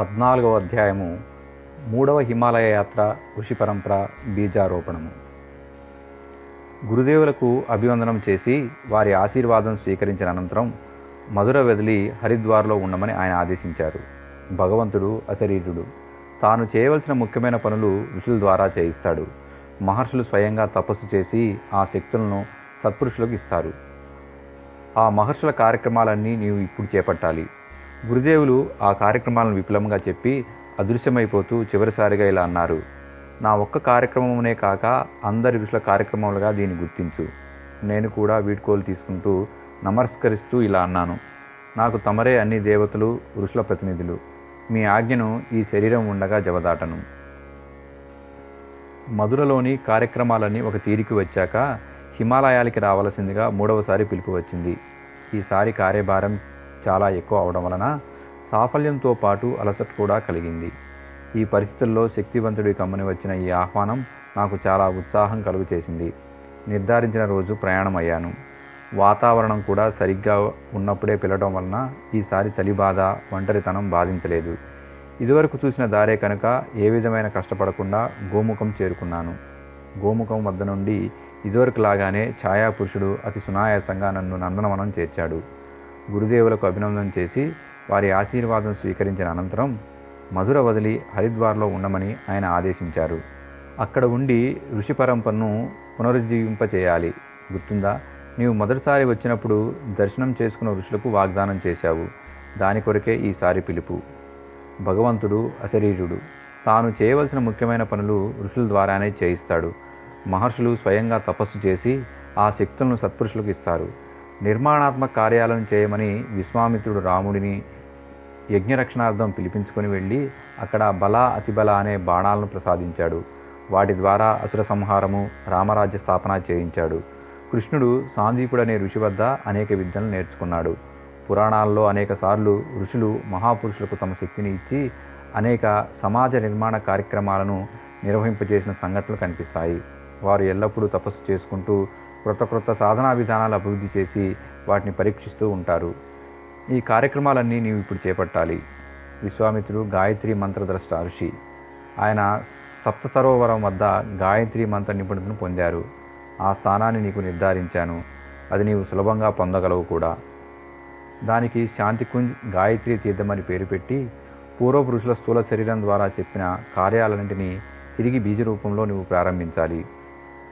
14వ అధ్యాయము 3వ హిమాలయ యాత్ర ఋషి పరంపర బీజారోపణము. గురుదేవులకు అభివందనం చేసి వారి ఆశీర్వాదం స్వీకరించిన అనంతరం మధుర వదిలి హరిద్వార్లో ఉండమని ఆయన ఆదేశించారు. భగవంతుడు అశరీరుడు. తాను చేయవలసిన ముఖ్యమైన పనులు ఋషుల ద్వారా చేయిస్తాడు. మహర్షులు స్వయంగా తపస్సు చేసి ఆ శక్తులను సత్పురుషులకు ఇస్తారు. ఆ మహర్షుల కార్యక్రమాలన్నీ నీవు ఇప్పుడు చేపట్టాలి. గురుదేవులు ఆ కార్యక్రమాలను విపులంగా చెప్పి అదృశ్యమైపోతూ చివరిసారిగా ఇలా అన్నారు: నా ఒక్క కార్యక్రమమునే కాక అందరి ఋషుల కార్యక్రమాలుగా దీన్ని గుర్తించు. నేను కూడా వీడ్కోలు తీసుకుంటూ నమస్కరిస్తూ ఇలా అన్నాను: నాకు తమరే అన్ని దేవతలు, ఋషుల ప్రతినిధులు. మీ ఆజ్ఞను ఈ శరీరం ఉండగా జవదాటను. మధురలోని కార్యక్రమాలన్నీ ఒక తీరికి వచ్చాక హిమాలయాలకి రావలసిందిగా 3వసారి పిలుపు వచ్చింది. ఈసారి కార్యభారం చాలా ఎక్కువ అవడం వలన సాఫల్యంతో పాటు అలసట కూడా కలిగింది. ఈ పరిస్థితుల్లో శక్తివంతుడి కమ్మని వచ్చిన ఈ ఆహ్వానం నాకు చాలా ఉత్సాహం కలుగు చేసింది. నిర్ధారించిన రోజు ప్రయాణం అయ్యాను. వాతావరణం కూడా సరిగ్గా ఉన్నప్పుడే పిలవడం వలన ఈసారి చలి బాధ, ఒంటరితనం బాధించలేదు. ఇదివరకు చూసిన దారే కనుక ఏ విధమైన కష్టపడకుండా గోముఖం చేరుకున్నాను. గోముఖం వద్ద నుండి ఇదివరకు లాగానే ఛాయాపురుషుడు అతి సునాయాసంగా నన్ను నందనవనం చేర్చాడు. గురుదేవులకు అభినందన చేసి వారి ఆశీర్వాదం స్వీకరించిన అనంతరం మధుర వదిలి హరిద్వార్లో ఉండమని ఆయన ఆదేశించారు. అక్కడ ఉండి ఋషి పరంపరను పునరుజ్జీవింపచేయాలి. గుర్తుందా? నీవు మొదటిసారి వచ్చినప్పుడు దర్శనం చేసుకున్న ఋషులకు వాగ్దానం చేశావు. దాని కొరకే ఈసారి పిలుపు. భగవంతుడు అశరీరుడు. తాను చేయవలసిన ముఖ్యమైన పనులు ఋషుల ద్వారానే చేయిస్తాడు. మహర్షులు స్వయంగా తపస్సు చేసి ఆ శక్తులను సత్పురుషులకు ఇస్తారు. నిర్మాణాత్మక కార్యాలను చేయమని విశ్వామిత్రుడు రాముడిని యజ్ఞరక్షణార్థం పిలిపించుకొని వెళ్ళి అక్కడ బల అతిబల అనే బాణాలను ప్రసాదించాడు. వాటి ద్వారా అసుర సంహారము, రామరాజ్య స్థాపన చేయించాడు. కృష్ణుడు సాందీపుడు అనే ఋషి వద్ద అనేక విద్యలను నేర్చుకున్నాడు. పురాణాల్లో అనేక సార్లు ఋషులు మహాపురుషులకు తమ శక్తిని ఇచ్చి అనేక సమాజ నిర్మాణ కార్యక్రమాలను నిర్వహింపజేసిన సంఘటనలు కనిపిస్తాయి. వారు ఎల్లప్పుడూ తపస్సు చేసుకుంటూ క్రొత్త సాధనా విధానాలు అభివృద్ధి చేసి వాటిని పరీక్షిస్తూ ఉంటారు. ఈ కార్యక్రమాలన్నీ నీవు ఇప్పుడు చేపట్టాలి. విశ్వామిత్రుడు గాయత్రి మంత్రద్రష్ట ఋషి. ఆయన సప్త సరోవరం వద్ద గాయత్రి మంత్ర నిపుణతను పొందారు. ఆ స్థానాన్ని నీకు నిర్ధారించాను. అది నీవు సులభంగా పొందగలవు కూడా. దానికి శాంతికుంజ్ గాయత్రి తీర్థమని పేరు పెట్టి పూర్వపు ఋషుల స్థూల శరీరం ద్వారా చెప్పిన కార్యాలన్నింటినీ తిరిగి బీజ రూపంలో నువ్వు ప్రారంభించాలి.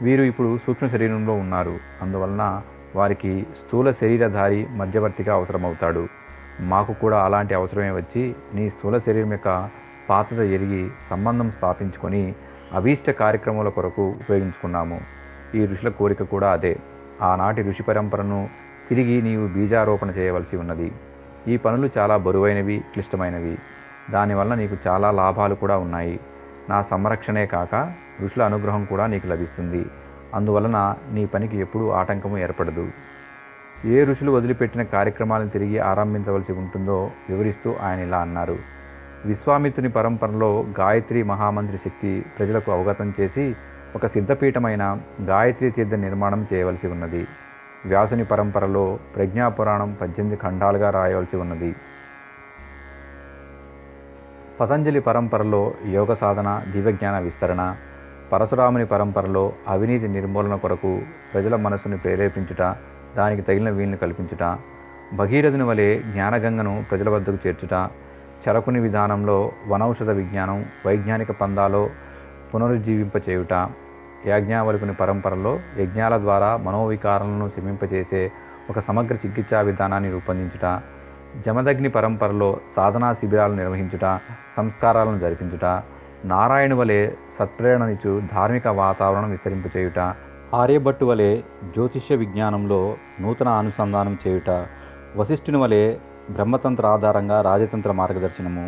వీరు ఇప్పుడు సూక్ష్మ శరీరంలో ఉన్నారు. అందువలన వారికి స్థూల శరీరధారి మధ్యవర్తిగా అవసరమవుతాడు. మాకు కూడా అలాంటి అవసరమే వచ్చి నీ స్థూల శరీరం యొక్క పాత్రత ఎరిగి సంబంధం స్థాపించుకొని అభీష్ట కార్యక్రమాల కొరకు ఉపయోగించుకున్నాము. ఈ ఋషుల కోరిక కూడా అదే. ఆనాటి ఋషి పరంపరను తిరిగి నీవు బీజారోపణ చేయవలసి ఉన్నది. ఈ పనులు చాలా బరువైనవి, క్లిష్టమైనవి. దానివల్ల నీకు చాలా లాభాలు కూడా ఉన్నాయి. నా సంరక్షణే కాక ఋషుల అనుగ్రహం కూడా నీకు లభిస్తుంది. అందువలన నీ పనికి ఎప్పుడూ ఆటంకము ఏర్పడదు. ఏ ఋషులు వదిలిపెట్టిన కార్యక్రమాలను తిరిగి ఆరంభించవలసి ఉంటుందో వివరిస్తూ ఆయన ఇలా అన్నారు: విశ్వామిత్రుని పరంపరలో గాయత్రి మహామంత్రి శక్తి ప్రజలకు అవగతం చేసి ఒక సిద్ధపీఠమైన గాయత్రి తీర్థ నిర్మాణం చేయవలసి ఉన్నది. వ్యాసుని పరంపరలో ప్రజ్ఞాపురాణం 18 ఖండాలుగా రాయవలసి ఉన్నది. పతంజలి పరంపరలో యోగ సాధన, దివ్యజ్ఞాన విస్తరణ, పరశురాముని పరంపరలో అవినీతి నిర్మూలన కొరకు ప్రజల మనసుని ప్రేరేపించుట, దానికి తగిన వీలును కల్పించుట, భగీరథుని వలె జ్ఞానగంగను ప్రజల వద్దకు చేర్చుట, చరకుని విధానంలో వనౌషధ విజ్ఞానం వైజ్ఞానిక పందాలో పునరుజ్జీవింపచేయుట, యాజ్ఞావల్కుని పరంపరలో యజ్ఞాల ద్వారా మనోవికారాలను శమింపచేసే ఒక సమగ్ర చికిత్సా విధానాన్ని రూపొందించుట, జమదగ్ని పరంపరలో సాధనా శిబిరాలు నిర్వహించుట, సంస్కారాలను జరిపించుట, నారాయణు వలె సత్ప్రేరణనిచ్చు ధార్మిక వాతావరణం విస్తరింపచేయుట, ఆర్యభట్టు వలె జ్యోతిష్య విజ్ఞానంలో నూతన అనుసంధానం చేయుట, వశిష్ఠుని వలె బ్రహ్మతంత్ర ఆధారంగా రాజతంత్ర మార్గదర్శనము,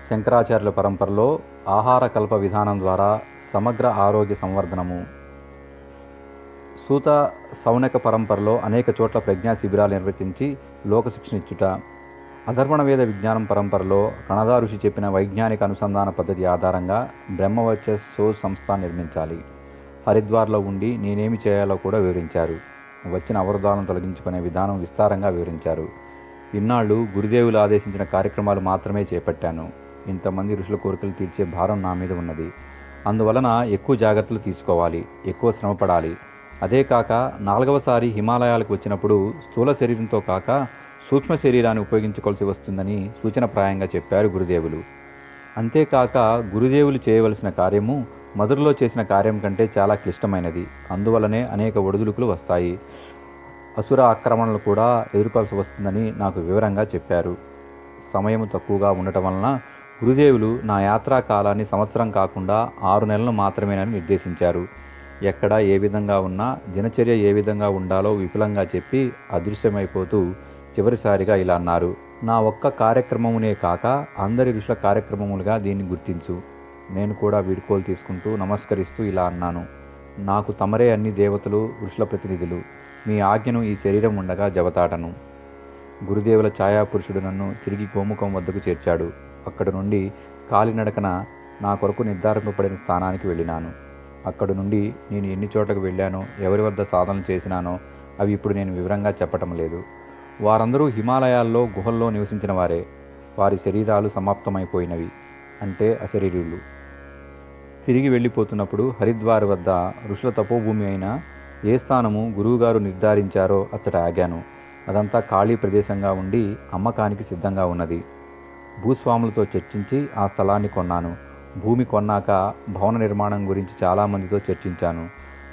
శంకరాచార్యుల పరంపరలో ఆహార కల్ప విధానం ద్వారా సమగ్ర ఆరోగ్య సంవర్ధనము, సూత సౌనక పరంపరలో అనేక చోట్ల ప్రజ్ఞా శిబిరాలు నిర్వర్తించి లోకశిక్షణ ఇచ్చుట, అధర్వణ వేద విజ్ఞానం పరంపరలో కణదా ఋషి చెప్పిన వైజ్ఞానిక అనుసంధాన పద్ధతి ఆధారంగా బ్రహ్మవర్చస్సు సంస్థ నిర్మించాలి. హరిద్వార్లో ఉండి నేనేమి చేయాలో కూడా వివరించారు. వచ్చిన అవరోధాలను తొలగించుకునే విధానం విస్తారంగా వివరించారు. ఇన్నాళ్ళు గురుదేవులు ఆదేశించిన కార్యక్రమాలు మాత్రమే చేపట్టాను. ఇంతమంది ఋషుల కోరికలు తీర్చే భారం నా మీద ఉన్నది. అందువలన ఎక్కువ జాగ్రత్తలు తీసుకోవాలి, ఎక్కువ శ్రమపడాలి. అదే కాక 4వసారి హిమాలయాలకు వచ్చినప్పుడు స్థూల శరీరంతో కాక సూక్ష్మ శరీరాన్ని ఉపయోగించుకోవాల్సి వస్తుందని సూచనప్రాయంగా చెప్పారు గురుదేవులు. అంతేకాక గురుదేవులు చేయవలసిన కార్యము మధురలో చేసిన కార్యం కంటే చాలా క్లిష్టమైనది. అందువలనే అనేక ఒడిదుడుకులు వస్తాయి, అసుర ఆక్రమణలు కూడా ఎదుర్కోవాల్సి వస్తుందని నాకు వివరంగా చెప్పారు. సమయం తక్కువగా ఉండటం వలన గురుదేవులు నా యాత్రా కాలాన్ని సంవత్సరం కాకుండా 6 నెలలు మాత్రమేనని నిర్దేశించారు. ఎక్కడ ఏ విధంగా ఉన్నా దినచర్య ఏ విధంగా ఉండాలో విపులంగా చెప్పి అదృశ్యమైపోతూ చివరిసారిగా ఇలా అన్నారు: నా ఒక్క కార్యక్రమమునే కాక అందరి ఋషుల కార్యక్రమములుగా దీన్ని గుర్తించు. నేను కూడా వీడ్కోలు తీసుకుంటూ నమస్కరిస్తూ ఇలా అన్నాను: నాకు తమరే అన్ని దేవతలు, ఋషుల ప్రతినిధులు. మీ ఆజ్ఞను ఈ శరీరం ఉండగా జవతాటను. గురుదేవుల ఛాయాపురుషుడు నన్ను తిరిగి గోముఖం వద్దకు చేర్చాడు. అక్కడి నుండి కాలినడకన నా కొరకు నిర్ధారింపబడిన స్థానానికి వెళ్ళినాను. అక్కడి నుండి నేను ఎన్ని చోట్లకు వెళ్ళానో, ఎవరి వద్ద సాధనలు చేసినానో అవి ఇప్పుడు నేను వివరంగా చెప్పటం లేదు. వారందరూ హిమాలయాల్లో గుహల్లో నివసించిన వారే. వారి శరీరాలు సమాప్తమైపోయినవి, అంటే అశరీరులు. తిరిగి వెళ్ళిపోతున్నప్పుడు హరిద్వార్ వద్ద ఋషుల తపోభూమి అయిన ఏ స్థానము గురువుగారు నిర్ధారించారో అచ్చట ఆగాను. అదంతా ఖాళీ ప్రదేశంగా ఉండి అమ్మకానికి సిద్ధంగా ఉన్నది. భూస్వాములతో చర్చించి ఆ స్థలాన్ని కొన్నాను. భూమి కొన్నాక భవన నిర్మాణం గురించి చాలామందితో చర్చించాను.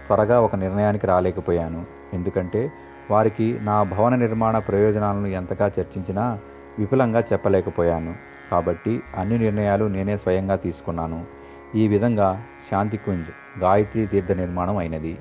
త్వరగా ఒక నిర్ణయానికి రాలేకపోయాను. ఎందుకంటే వారికి నా భవన నిర్మాణ ప్రయోజనాలను ఎంతగా చర్చించినా విపులంగా చెప్పలేకపోయాను. కాబట్టి అన్ని నిర్ణయాలు నేనే స్వయంగా తీసుకున్నాను. ఈ విధంగా శాంతికుంజ్ గాయత్రీ తీర్థ నిర్మాణం అయినది.